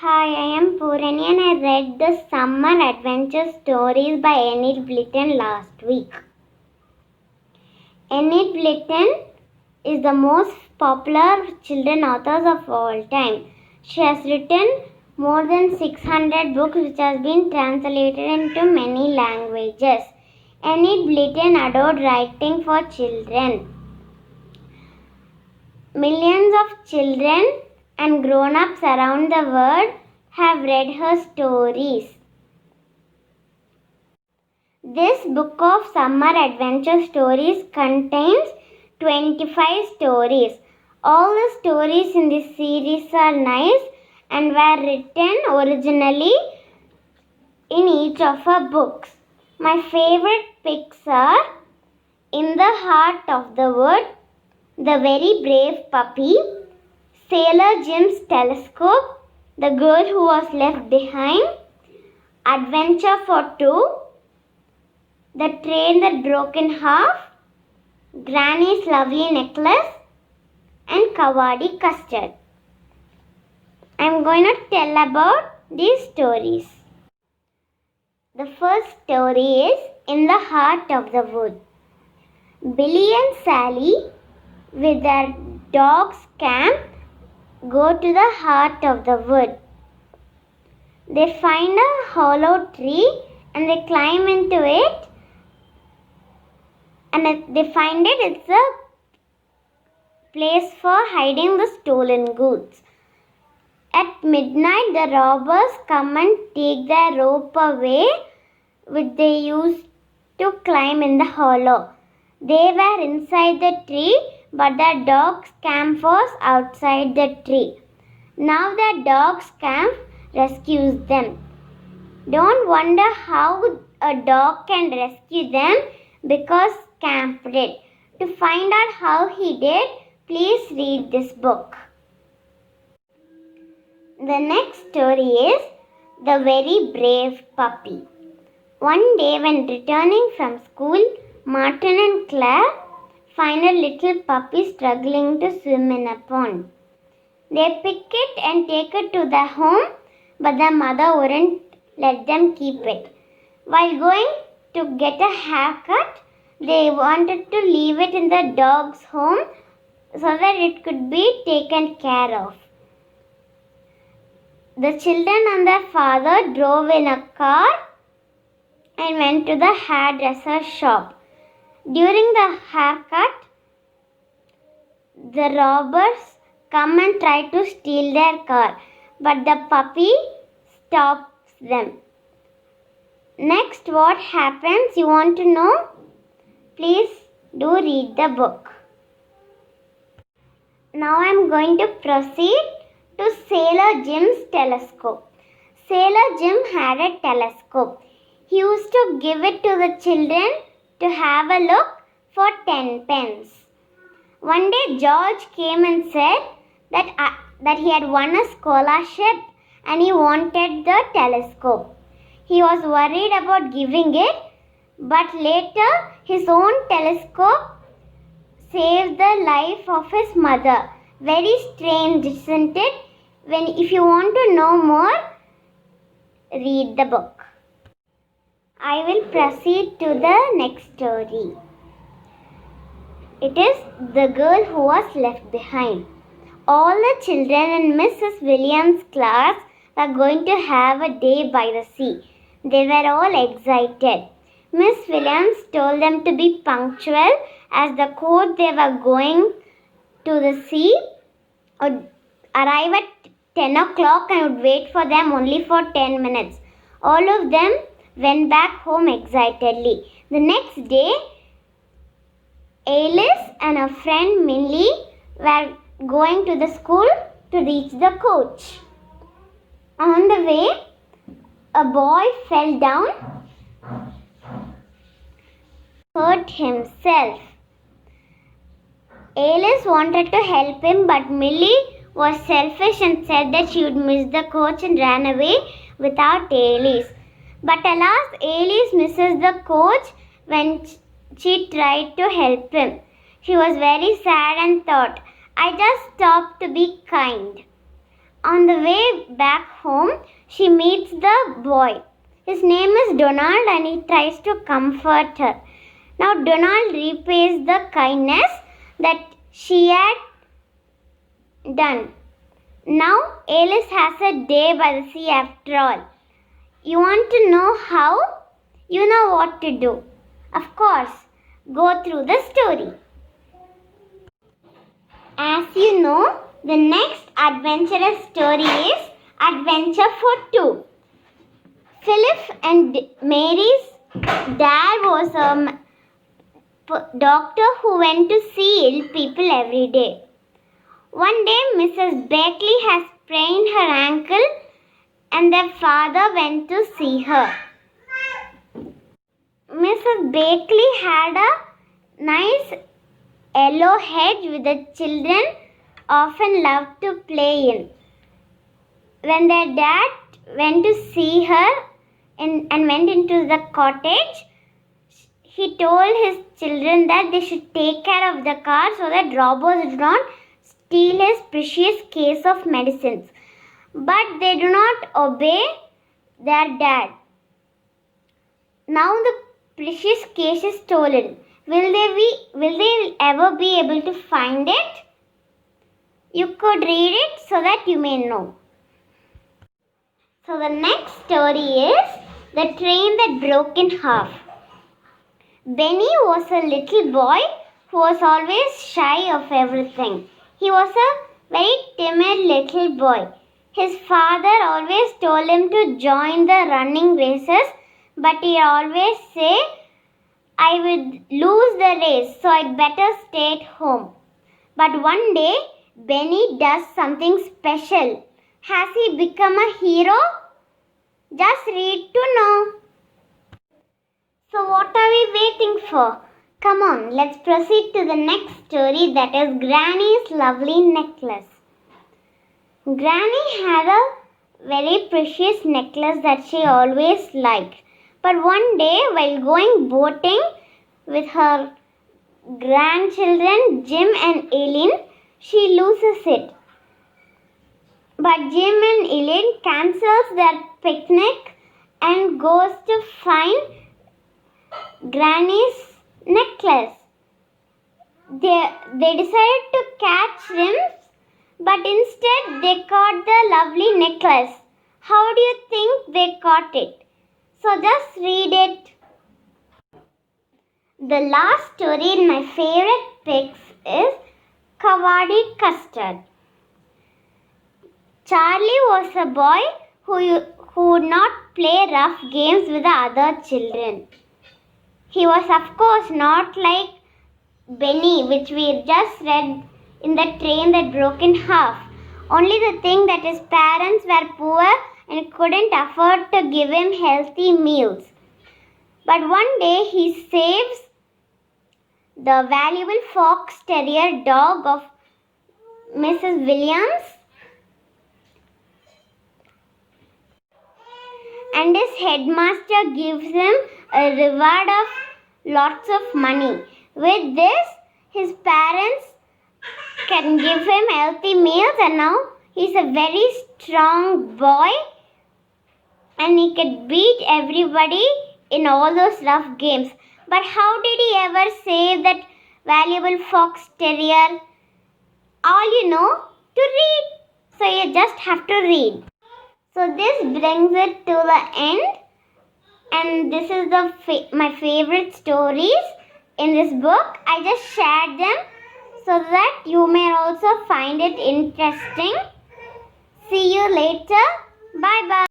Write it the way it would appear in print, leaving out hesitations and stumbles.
Hi, I am Purani and I read the Summer Adventure Stories by Enid Blyton last week. Enid Blyton is the most popular children author of all time. She has written more than 600 books which has been translated into many languages. Enid Blyton adored writing for children. Millions of children and grown-ups around the world have read her stories. This book of summer adventure stories contains 25 stories. All the stories in this series are nice and were written originally in each of her books. My favorite picks are In the Heart of the Wood, The Very Brave Puppy, Sailor Jim's Telescope, The Girl Who Was Left Behind, Adventure for Two, The Train That Broke in Half, Granny's Lovely Necklace, and Kawadi Custard. I am going to tell about these stories. The first story is In the Heart of the Wood. Billy and Sally, with their dogs Camp, go to the heart of the wood. They find a hollow tree and they climb into it, and they find it's a place for hiding the stolen goods. At midnight, the robbers come and take their rope away, which they used to climb in the hollow. They were inside the tree, but their dog Scamp was outside the tree. Now their dog Scamp rescues them. Don't wonder how a dog can rescue them, because Scamp did. To find out how he did, please read this book. The next story is The Very Brave Puppy. One day when returning from school, Martin and Claire find a little puppy struggling to swim in a pond. They pick it and take it to their home, but their mother wouldn't let them keep it. While going to get a haircut, they wanted to leave it in the dog's home so that it could be taken care of. The children and their father drove in a car and went to the hairdresser's shop. During the haircut, the robbers come and try to steal their car, but the puppy stops them. Next, what happens? You want to know? Please do read the book. Now I am going to proceed to Sailor Jim's Telescope. Sailor Jim had a telescope. He used to give it to the children to have a look for 10 pence. One day George came and said that he had won a scholarship and he wanted the telescope. He was worried about giving it, but later his own telescope saved the life of his mother. Very strange, isn't it? If you want to know more, read the book. I will proceed to the next story. It is The Girl Who Was Left Behind. All the children in Mrs. Williams' class were going to have a day by the sea. They were all excited. Miss Williams told them to be punctual, as the coach they were going to the sea would arrive at 10 o'clock and would wait for them only for 10 minutes. All of them went back home excitedly. The next day, Alice and her friend Millie were going to the school to reach the coach. On the way, a boy fell down, hurt himself. Alice wanted to help him, but Millie was selfish and said that she would miss the coach and ran away without Alice. But alas, Alice misses the coach when she tried to help him. She was very sad and thought, I just stopped to be kind. On the way back home, she meets the boy. His name is Donald and he tries to comfort her. Now Donald repays the kindness that she had done. Now Alice has a day by the sea after all. You want to know how? You know what to do. Of course, go through the story. As you know, the next adventurous story is Adventure for Two. Philip and Mary's dad was a doctor who went to see ill people every day. One day, Mrs. Beckley has sprained her ankle and their father went to see her. Mrs. Beckley had a nice yellow hedge with the children often loved to play in. When their dad went to see her and went into the cottage, he told his children that they should take care of the car so that robbers do not steal his precious case of medicines. But they do not obey their dad. Now the precious case is stolen. Will they ever be able to find it? You could read it so that you may know. So the next story is The Train That Broke in Half. Benny was a little boy who was always shy of everything. He was a very timid little boy. His father always told him to join the running races, but he always say, I would lose the race, so I'd better stay at home. But one day, Benny does something special. Has he become a hero? Just read to know. So what are we waiting for? Come on, let's proceed to the next story, that is Granny's Lovely Necklace. Granny had a very precious necklace that she always liked. But one day, while going boating with her grandchildren Jim and Eileen, she loses it. But Jim and Eileen cancels their picnic and goes to find Granny's necklace. They decided to catch shrimps, but instead they caught the lovely necklace. How do you think they caught it? So just read it. The last story in my favorite picks is Kavadi Custard. Charlie was a boy who would not play rough games with the other children. He was of course not like Benny, which we just read in The Train That Broke in Half. Only the thing that his parents were poor and couldn't afford to give him healthy meals. But one day he saves the valuable fox terrier dog of Mrs. Williams, and his headmaster gives him a reward of lots of money. With this, his parents can give him healthy meals, and now he's a very strong boy and he can beat everybody in all those rough games. But how did he ever save that valuable fox terrier? All you know to read. So you just have to read. So this brings it to the end. And this is my favorite stories in this book. I just shared them so that you may also find it interesting. See you later. Bye bye.